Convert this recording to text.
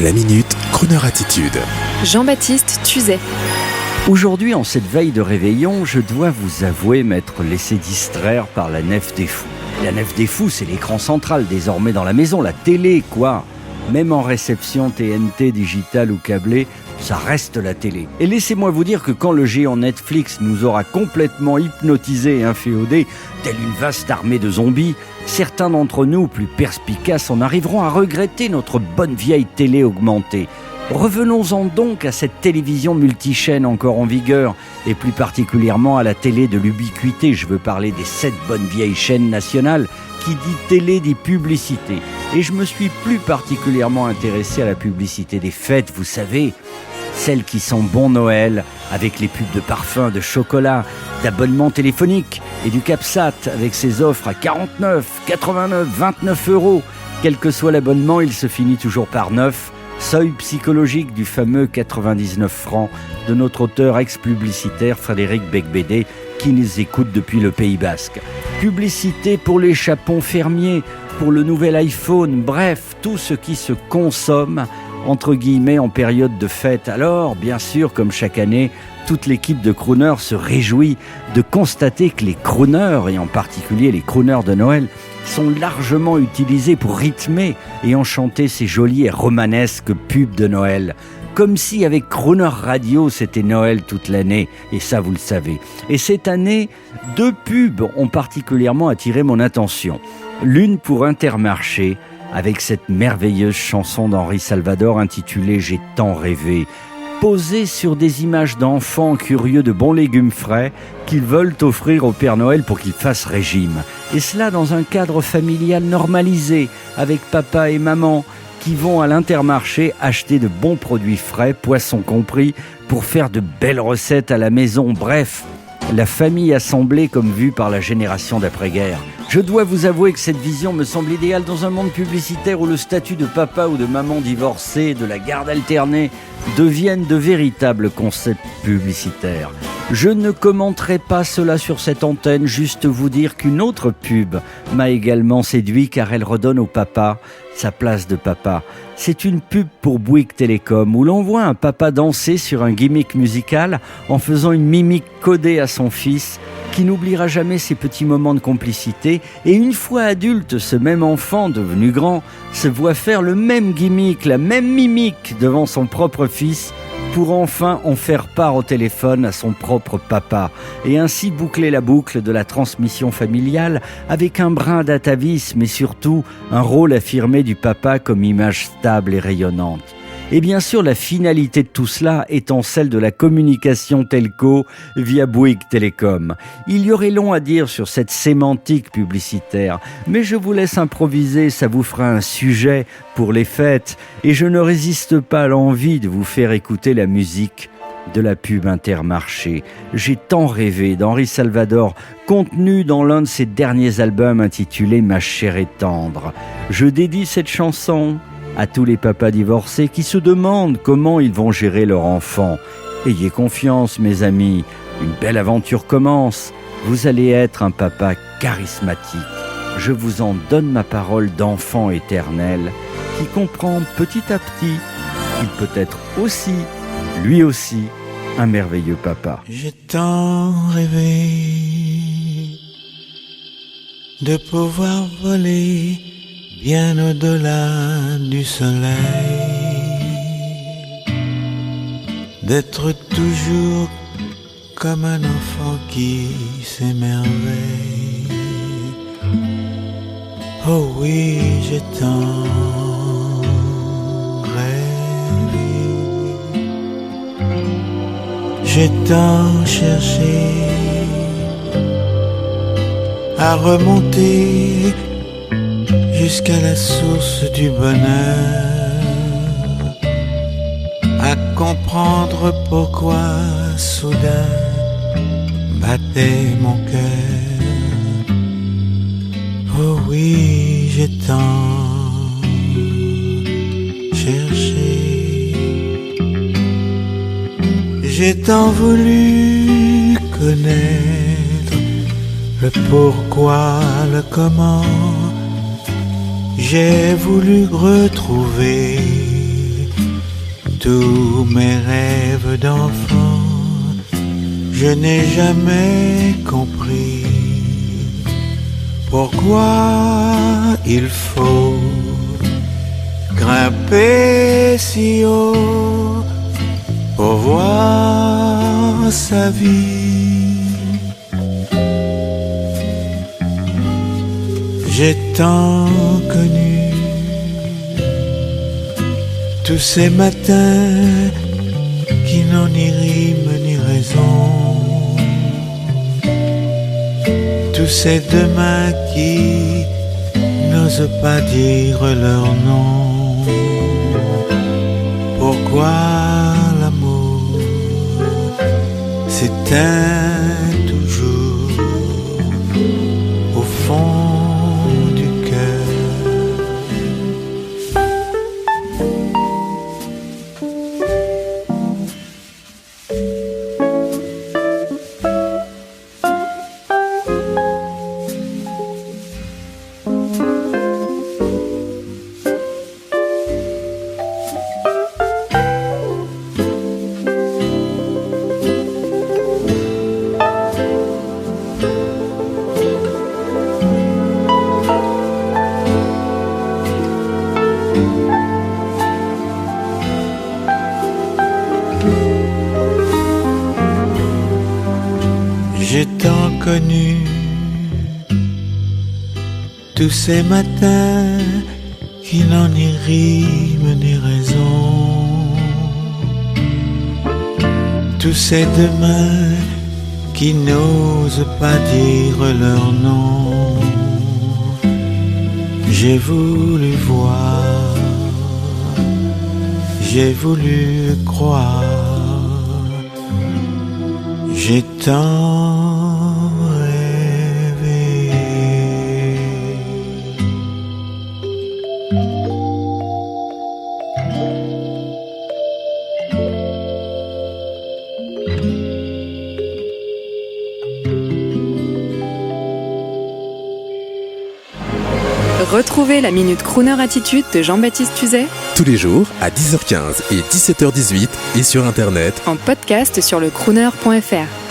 La Minute, Crooner Attitude. Jean-Baptiste Tuzet. Aujourd'hui, en cette veille de réveillon, je dois vous avouer m'être laissé distraire par la Nef des Fous. La Nef des Fous, c'est l'écran central désormais dans la maison, la télé quoi. Même en réception TNT, digitale ou câblée, ça reste la télé. Et laissez-moi vous dire que quand le géant Netflix nous aura complètement hypnotisés et inféodés, telle une vaste armée de zombies, certains d'entre nous, plus perspicaces, en arriveront à regretter notre bonne vieille télé augmentée. Revenons-en donc à cette télévision multichaîne encore en vigueur, et plus particulièrement à la télé de l'ubiquité. Je veux parler des 7 bonnes vieilles chaînes nationales. Qui dit télé dit publicité. Et je me suis plus particulièrement intéressé à la publicité des fêtes, vous savez, celles qui sont bon Noël, avec les pubs de parfums, de chocolat, d'abonnements téléphoniques et du CapSat, avec ses offres à 49, 89, 29 euros. Quel que soit l'abonnement, il se finit toujours par 9. Seuil psychologique du fameux 99 francs de notre auteur ex-publicitaire Frédéric Becbédé qui nous écoute depuis le Pays Basque. Publicité pour les chapons fermiers, pour le nouvel iPhone, bref, tout ce qui se consomme entre guillemets en période de fête. Alors, bien sûr, comme chaque année, toute l'équipe de crooners se réjouit de constater que les crooners, et en particulier les crooners de Noël, sont largement utilisés pour rythmer et enchanter ces jolies et romanesques pubs de Noël. Comme si avec Crooner Radio, c'était Noël toute l'année, et ça vous le savez. Et cette année, 2 pubs ont particulièrement attiré mon attention. L'une pour Intermarché, avec cette merveilleuse chanson d'Henri Salvador intitulée « J'ai tant rêvé », posée sur des images d'enfants curieux de bons légumes frais qu'ils veulent offrir au Père Noël pour qu'il fasse régime. Et cela dans un cadre familial normalisé, avec papa et maman, qui vont à l'Intermarché acheter de bons produits frais, poissons compris, pour faire de belles recettes à la maison. Bref, la famille assemblée comme vue par la génération d'après-guerre. Je dois vous avouer que cette vision me semble idéale dans un monde publicitaire où le statut de papa ou de maman divorcée, de la garde alternée, deviennent de véritables concepts publicitaires. Je ne commenterai pas cela sur cette antenne, juste vous dire qu'une autre pub m'a également séduit car elle redonne au papa sa place de papa. C'est une pub pour Bouygues Télécom où l'on voit un papa danser sur un gimmick musical en faisant une mimique codée à son fils qui n'oubliera jamais ces petits moments de complicité. Et une fois adulte, ce même enfant devenu grand se voit faire le même gimmick, la même mimique devant son propre fils pour enfin en faire part au téléphone à son propre papa et ainsi boucler la boucle de la transmission familiale avec un brin d'atavisme et surtout un rôle affirmé du papa comme image stable et rayonnante. Et bien sûr, la finalité de tout cela étant celle de la communication telco via Bouygues Télécom. Il y aurait long à dire sur cette sémantique publicitaire, mais je vous laisse improviser, ça vous fera un sujet pour les fêtes. Et je ne résiste pas à l'envie de vous faire écouter la musique de la pub Intermarché. J'ai tant rêvé d'Henri Salvador, contenu dans l'un de ses derniers albums intitulé « Ma chère et tendre ». Je dédie cette chanson à tous les papas divorcés qui se demandent comment ils vont gérer leur enfant. Ayez confiance, mes amis, une belle aventure commence. Vous allez être un papa charismatique. Je vous en donne ma parole d'enfant éternel qui comprend petit à petit qu'il peut être aussi, lui aussi, un merveilleux papa. J'ai tant rêvé de pouvoir voler bien au-delà du soleil, d'être toujours comme un enfant qui s'émerveille. Oh oui, j'ai tant rêvé, j'ai tant cherché à remonter jusqu'à la source du bonheur, à comprendre pourquoi soudain battait mon cœur. Oh oui, j'ai tant cherché, j'ai tant voulu connaître le pourquoi, le comment. J'ai voulu retrouver tous mes rêves d'enfant, je n'ai jamais compris pourquoi il faut grimper si haut pour voir sa vie. J'ai tant connu tous ces matins qui n'ont ni rime ni raison, tous ces demain qui n'osent pas dire leur nom. Pourquoi l'amour s'éteint toujours au fond du cœur? J'ai tant connu tous ces matins qui n'ont ni rime ni raison, tous ces demain qui n'osent pas dire leur nom. J'ai voulu voir, j'ai voulu croire, j'ai tant rêvé. Retrouvez la Minute Crooner Attitude de Jean-Baptiste Tuzet Tous les jours à 10h15 et 17h18 et sur Internet. en podcast sur le crooner.fr.